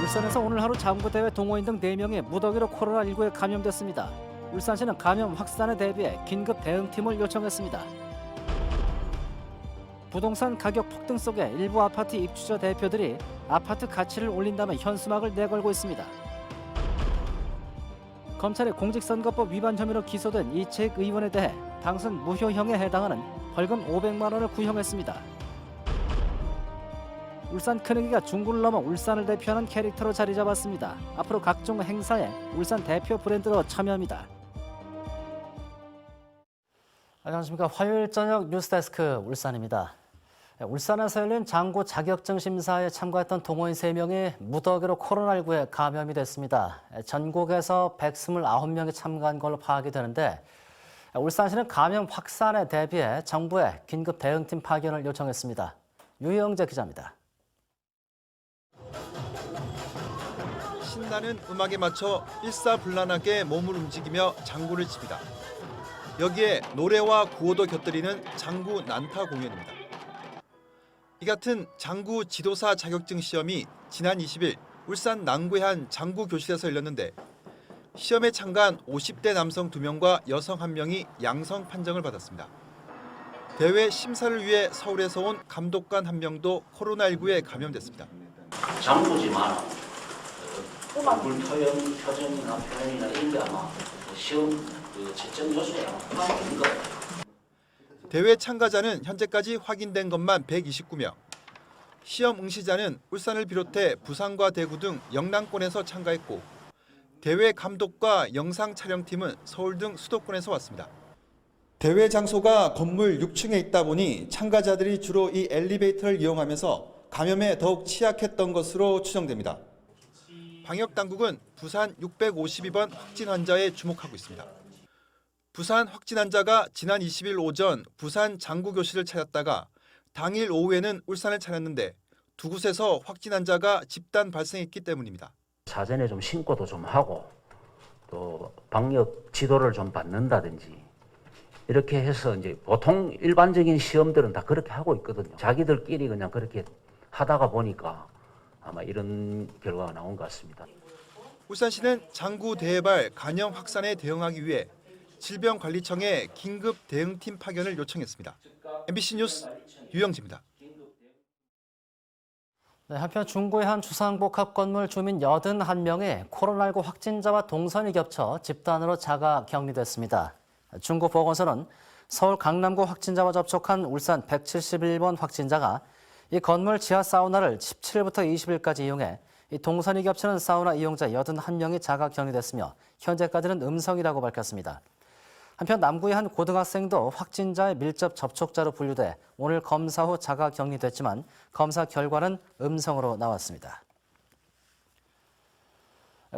울산에서 오늘 하루 장구대회 동호인 등 4명이 무더기로 코로나19에 감염됐습니다. 울산시는 감염 확산에 대비해 긴급 대응팀을 요청했습니다. 부동산 가격 폭등 속에 일부 아파트 입주자 대표들이 아파트 가치를 올린다며 현수막을 내걸고 있습니다. 검찰이 공직선거법 위반 혐의로 기소된 이채익 의원에 대해 당선 무효형에 해당하는 벌금 500만 원을 구형했습니다. 울산 큰애기가 중구를 넘어 울산을 대표하는 캐릭터로 자리 잡았습니다. 앞으로 각종 행사에 울산 대표 브랜드로 참여합니다. 안녕하십니까. 화요일 저녁 뉴스데스크 울산입니다. 울산에서 열린 장구 자격증 심사에 참가했던 동호인 3명이 무더기로 코로나19에 감염이 됐습니다. 전국에서 129명이 참가한 걸로 파악이 되는데 울산시는 감염 확산에 대비해 정부에 긴급 대응팀 파견을 요청했습니다. 유영재 기자입니다. 신나는 음악에 맞춰 일사불란하게 몸을 움직이며 장구를 칩니다. 여기에 노래와 구호도 곁들이는 장구 난타 공연입니다. 이 같은 장구 지도사 자격증 시험이 지난 20일 울산 남구의 한 장구 교실에서 열렸는데 시험에 참가한 50대 남성 2명과 여성 1명이 양성 판정을 받았습니다. 대회 심사를 위해 서울에서 온 감독관 1명도 코로나19에 감염됐습니다. 장구지 마라. 얼굴 표정이나 표현이나 이런 게 아마 시험 채점 요소에 아마 포함된 것 같아요. 대회 참가자는 현재까지 확인된 것만 129명. 시험 응시자는 울산을 비롯해 부산과 대구 등 영남권에서 참가했고 대회 감독과 영상 촬영팀은 서울 등 수도권에서 왔습니다. 대회 장소가 건물 6층에 있다 보니 참가자들이 주로 이 엘리베이터를 이용하면서 감염에 더욱 취약했던 것으로 추정됩니다. 방역당국은 부산 652번 확진 환자에 주목하고 있습니다. 부산 확진 환자가 지난 20일 오전 부산 장구교실을 찾았다가 당일 오후에는 울산을 찾았는데 두 곳에서 확진 환자가 집단 발생했기 때문입니다. 사전에 좀 신고도 좀 하고 또 방역 지도를 좀 받는다든지 이렇게 해서 이제 보통 일반적인 시험들은 다 그렇게 하고 있거든요. 자기들끼리 그냥 그렇게 하다가 보니까 아마 이런 결과가 나온 것 같습니다. 울산시는 장구 대회발 간염 확산에 대응하기 위해 질병관리청에 긴급 대응팀 파견을 요청했습니다. MBC 뉴스 유영지입니다. 네, 한편 중구의 한 주상복합 건물 주민 81명이 코로나19 확진자와 동선이 겹쳐 집단으로 자가 격리됐습니다. 중구 보건소는 서울 강남구 확진자와 접촉한 울산 171번 확진자가 이 건물 지하 사우나를 17일부터 20일까지 이용해 이 동선이 겹치는 사우나 이용자 81명이 자가 격리됐으며 현재까지는 음성이라고 밝혔습니다. 한편 남구의 한 고등학생도 확진자의 밀접 접촉자로 분류돼 오늘 검사 후 자가 격리됐지만 검사 결과는 음성으로 나왔습니다.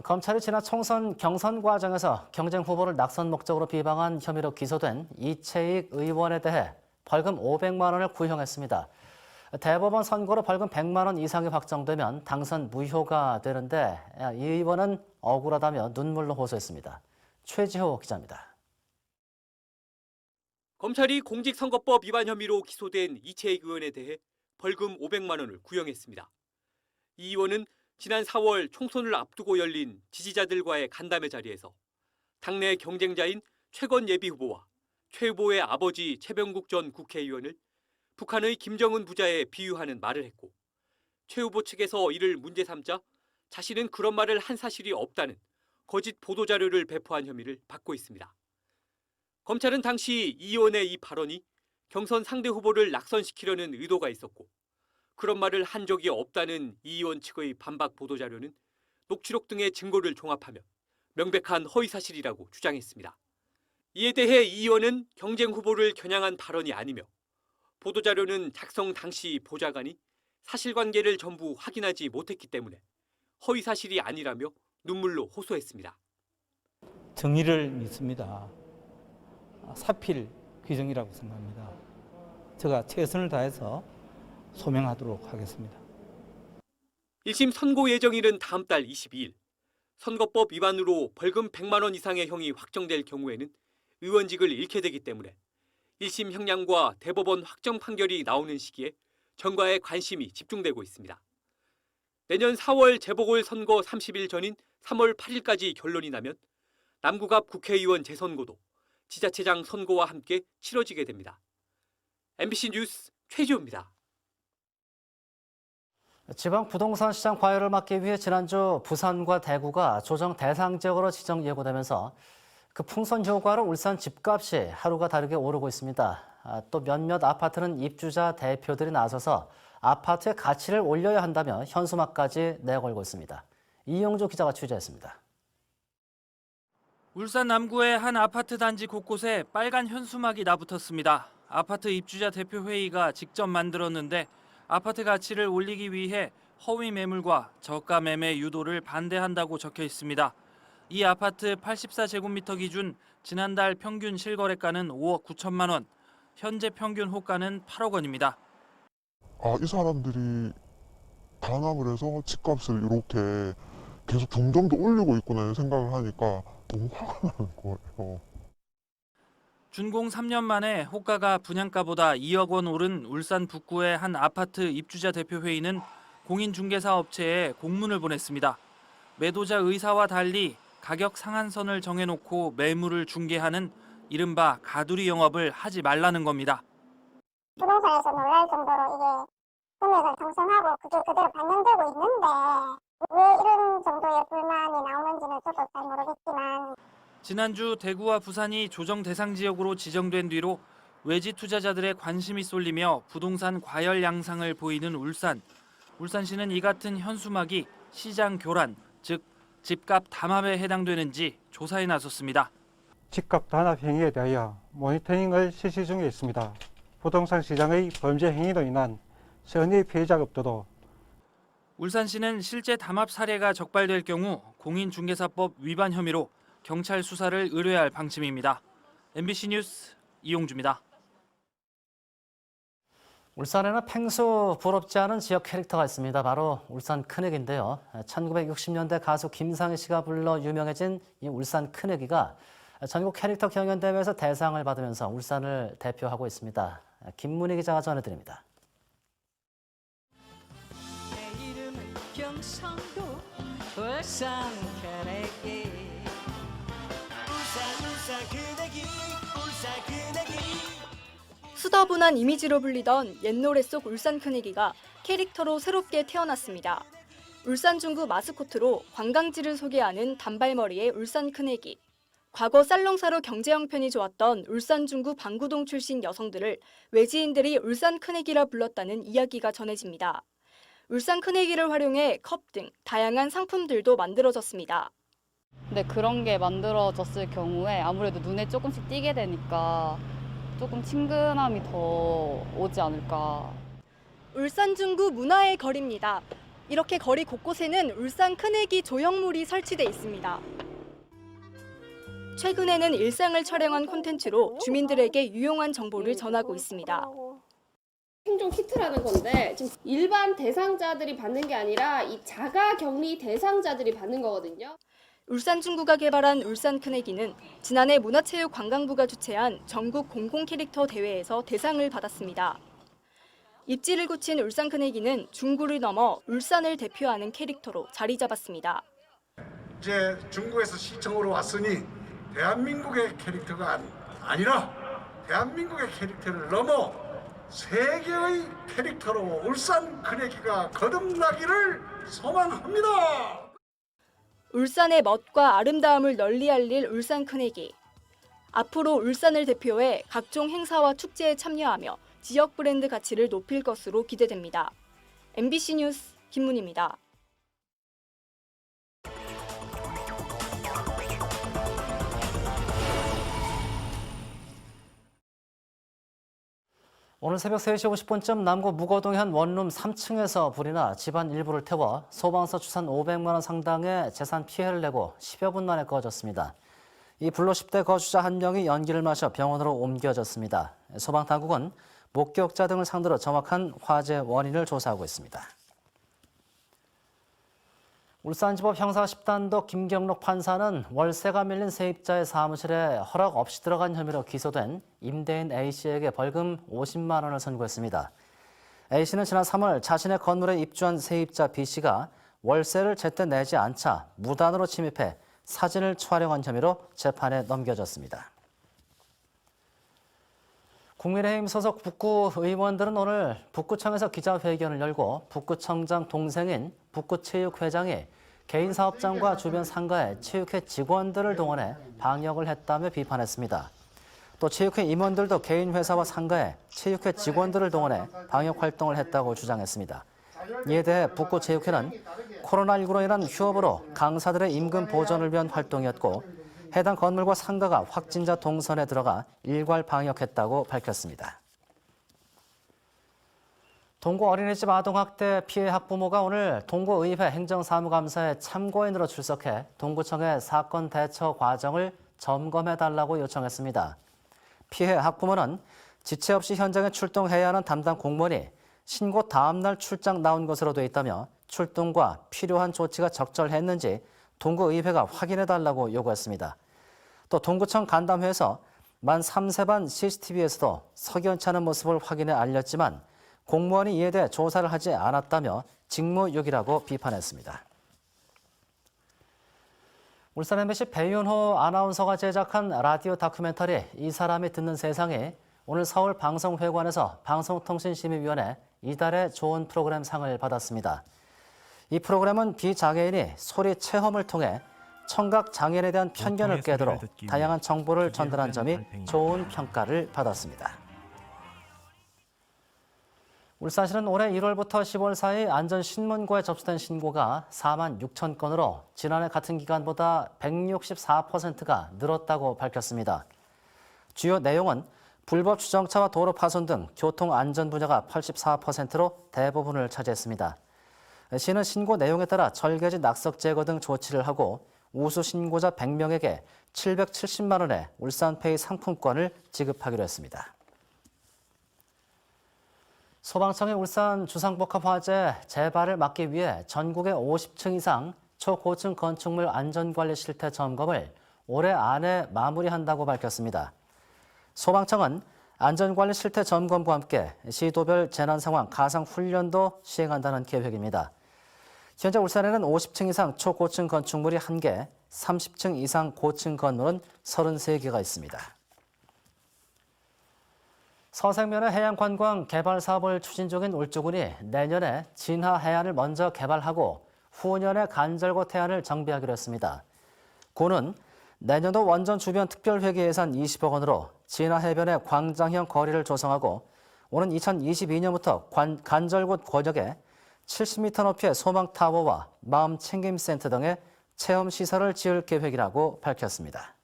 검찰이 지난 총선 경선 과정에서 경쟁 후보를 낙선 목적으로 비방한 혐의로 기소된 이채익 의원에 대해 벌금 500만 원을 구형했습니다. 대법원 선고로 벌금 100만 원 이상이 확정되면 당선 무효가 되는데 이 의원은 억울하다며 눈물로 호소했습니다. 최지호 기자입니다. 검찰이 공직선거법 위반 혐의로 기소된 이채익 의원에 대해 벌금 500만 원을 구형했습니다. 이 의원은 지난 4월 총선을 앞두고 열린 지지자들과의 간담회 자리에서 당내 경쟁자인 최건 예비후보와 최 후보의 아버지 최병국 전 국회의원을 북한의 김정은 부자에 비유하는 말을 했고 최 후보 측에서 이를 문제 삼자 자신은 그런 말을 한 사실이 없다는 거짓 보도자료를 배포한 혐의를 받고 있습니다. 검찰은 당시 이 의원의 이 발언이 경선 상대 후보를 낙선시키려는 의도가 있었고 그런 말을 한 적이 없다는 이 의원 측의 반박 보도자료는 녹취록 등의 증거를 종합하면 명백한 허위사실이라고 주장했습니다. 이에 대해 이 의원은 경쟁 후보를 겨냥한 발언이 아니며 보도자료는 작성 당시 보좌관이 사실관계를 전부 확인하지 못했기 때문에 허위사실이 아니라며 눈물로 호소했습니다. 정의를 믿습니다. 사필 규정이라고 생각합니다. 제가 최선을 다해서 소명하도록 하겠습니다. 1심 선고 예정일은 다음 달 22일. 선거법 위반으로 벌금 100만 원 이상의 형이 확정될 경우에는 의원직을 잃게 되기 때문에 1심 형량과 대법원 확정 판결이 나오는 시기에 전가의 관심이 집중되고 있습니다. 내년 4월 재보궐선거 30일 전인 3월 8일까지 결론이 나면 남구 앞 국회의원 재선거도 지자체장 선거와 함께 치러지게 됩니다. MBC 뉴스 최지호입니다. 지방 부동산 시장 과열을 막기 위해 지난주 부산과 대구가 조정 대상 지역으로 지정 예고되면서 그 풍선 효과로 울산 집값이 하루가 다르게 오르고 있습니다. 또 몇몇 아파트는 입주자 대표들이 나서서 아파트의 가치를 올려야 한다며 현수막까지 내걸고 있습니다. 이영주 기자가 취재했습니다. 울산 남구의 한 아파트 단지 곳곳에 빨간 현수막이 나붙었습니다. 아파트 입주자 대표회의가 직접 만들었는데 아파트 가치를 올리기 위해 허위 매물과 저가 매매 유도를 반대한다고 적혀 있습니다. 이 아파트 84제곱미터 기준 지난달 평균 실거래가는 5억 9천만 원, 현재 평균 호가는 8억 원입니다. 이 사람들이 단합을 해서 집값을 이렇게 계속 점점 더 올리고 있구나 이런 생각을 하니까 너무 화가 나는 거예요. 준공 3년 만에 호가가 분양가보다 2억 원 오른 울산 북구의 한 아파트 입주자 대표회의는 공인중개사 업체에 공문을 보냈습니다. 매도자 의사와 달리 가격 상한선을 정해놓고 매물을 중개하는 이른바 가두리 영업을 하지 말라는 겁니다. 부동산에서 놀랄 정도로 이게 금액을 상승하고 그게 그대로 반영되고 있는데 왜 이런 정도의 불만이 나오는지는 저도 잘 모르겠지만 지난주 대구와 부산이 조정 대상 지역으로 지정된 뒤로 외지 투자자들의 관심이 쏠리며 부동산 과열 양상을 보이는 울산. 울산시는 이 같은 현수막이 시장 교란, 즉 집값 담합에 해당되는지 조사에 나섰습니다. 집값 단합 행위에 대하여 모니터링을 실시 중에 있습니다. 부동산 시장의 범죄 행위로 인한 선의 피해자가 없도록 울산시는 실제 담합 사례가 적발될 경우 공인중개사법 위반 혐의로 경찰 수사를 의뢰할 방침입니다. MBC 뉴스 이용주입니다. 울산에는 팽수 부럽지 않은 지역 캐릭터가 있습니다. 바로 울산 큰애기인데요. 1960년대 가수 김상희 씨가 불러 유명해진 이 울산 큰애기가 전국 캐릭터 경연대회에서 대상을 받으면서 울산을 대표하고 있습니다. 김문희 기자가 전해드립니다. 내 이름은 경상도 울산 큰애기 울산 큰애기 울산 큰애기 수다분한 이미지로 불리던 옛 노래 속 울산 큰애기가 캐릭터로 새롭게 태어났습니다. 울산 중구 마스코트로 관광지를 소개하는 단발머리의 울산 큰애기. 과거 쌀농사로 경제 형편이 좋았던 울산 중구 방구동 출신 여성들을 외지인들이 울산 큰애기라 불렀다는 이야기가 전해집니다. 울산 큰애기를 활용해 컵 등 다양한 상품들도 만들어졌습니다. 근데 그런 게 만들어졌을 경우에 아무래도 눈에 조금씩 띄게 되니까 조금 친근함이 더 오지 않을까. 울산 중구 문화의 거리입니다. 이렇게 거리 곳곳에는 울산 큰애기 조형물이 설치돼 있습니다. 최근에는 일상을 촬영한 콘텐츠로 주민들에게 유용한 정보를 전하고 있습니다. 생존 키트라는 건데 지금 일반 대상자들이 받는 게 아니라 이 자가격리 대상자들이 받는 거거든요. 울산 중구가 개발한 울산 큰애기는 지난해 문화체육관광부가 주최한 전국 공공 캐릭터 대회에서 대상을 받았습니다. 입지를 굳힌 울산 큰애기는 중구를 넘어 울산을 대표하는 캐릭터로 자리 잡았습니다. 이제 중구에서 시청으로 왔으니 대한민국의 캐릭터가 아니라 대한민국의 캐릭터를 넘어 세계의 캐릭터로 울산 큰애기가 거듭나기를 소망합니다. 울산의 멋과 아름다움을 널리 알릴 울산 큰애기. 앞으로 울산을 대표해 각종 행사와 축제에 참여하며 지역 브랜드 가치를 높일 것으로 기대됩니다. MBC 뉴스 김문희입니다. 오늘 새벽 3시 50분쯤 남구 무거동의 한 원룸 3층에서 불이 나 집안 일부를 태워 소방서 추산 500만 원 상당의 재산 피해를 내고 10여 분 만에 꺼졌습니다. 이 불로 10대 거주자 한 명이 연기를 마셔 병원으로 옮겨졌습니다. 소방당국은 목격자 등을 상대로 정확한 화재 원인을 조사하고 있습니다. 울산지법 형사 10단독 김경록 판사는 월세가 밀린 세입자의 사무실에 허락 없이 들어간 혐의로 기소된 임대인 A씨에게 벌금 50만 원을 선고했습니다. A씨는 지난 3월 자신의 건물에 입주한 세입자 B씨가 월세를 제때 내지 않자 무단으로 침입해 사진을 촬영한 혐의로 재판에 넘겨졌습니다. 국민의힘 소속 북구 의원들은 오늘 북구청에서 기자회견을 열고 북구청장 동생인 북구체육회장이 개인 사업장과 주변 상가에 체육회 직원들을 동원해 방역을 했다며 비판했습니다. 또 체육회 임원들도 개인 회사와 상가에 체육회 직원들을 동원해 방역 활동을 했다고 주장했습니다. 이에 대해 북구체육회는 코로나19로 인한 휴업으로 강사들의 임금 보전을 위한 활동이었고 해당 건물과 상가가 확진자 동선에 들어가 일괄 방역했다고 밝혔습니다. 동구 어린이집 아동학대 피해 학부모가 오늘 동구의회 행정사무감사에 참고인으로 출석해 동구청의 사건 대처 과정을 점검해달라고 요청했습니다. 피해 학부모는 지체 없이 현장에 출동해야 하는 담당 공무원이 신고 다음 날 출장 나온 것으로 돼 있다며 출동과 필요한 조치가 적절했는지 동구의회가 확인해달라고 요구했습니다. 또 동구청 간담회에서 만 3세반 CCTV에서도 석연치 않은 모습을 확인해 알렸지만 공무원이 이에 대해 조사를 하지 않았다며 직무유기라고 비판했습니다. 울산 MBC 배윤호 아나운서가 제작한 라디오 다큐멘터리 이 사람이 듣는 세상이 오늘 서울 방송회관에서 방송통신심의위원회 이달의 좋은 프로그램 상을 받았습니다. 이 프로그램은 비장애인이 소리 체험을 통해 청각 장애인에 대한 편견을 깨도록 다양한 정보를 전달한 점이 좋은 평가를 받았습니다. 울산시는 올해 1월부터 10월 사이 안전신문고에 접수된 신고가 4만 6천 건으로 지난해 같은 기간보다 164%가 늘었다고 밝혔습니다. 주요 내용은 불법 주정차와 도로 파손 등 교통안전 분야가 84%로 대부분을 차지했습니다. 시는 신고 내용에 따라 절개지 낙석 제거 등 조치를 하고 우수 신고자 100명에게 770만 원의 울산페이 상품권을 지급하기로 했습니다. 소방청이 울산 주상복합화재 재발을 막기 위해 전국의 50층 이상 초고층 건축물 안전관리 실태 점검을 올해 안에 마무리한다고 밝혔습니다. 소방청은 안전관리 실태 점검과 함께 시도별 재난상황 가상훈련도 시행한다는 계획입니다. 현재 울산에는 50층 이상 초고층 건축물이 1개, 30층 이상 고층 건물은 33개가 있습니다. 서생면의 해양관광 개발 사업을 추진 중인 울주군이 내년에 진하 해안을 먼저 개발하고 후년에 간절곶 해안을 정비하기로 했습니다. 군은 내년도 원전 주변 특별회계 예산 20억 원으로 진하 해변의 광장형 거리를 조성하고 오는 2022년부터 간절곶 권역에 70m 높이의 소망타워와 마음챙김센터 등의 체험시설을 지을 계획이라고 밝혔습니다.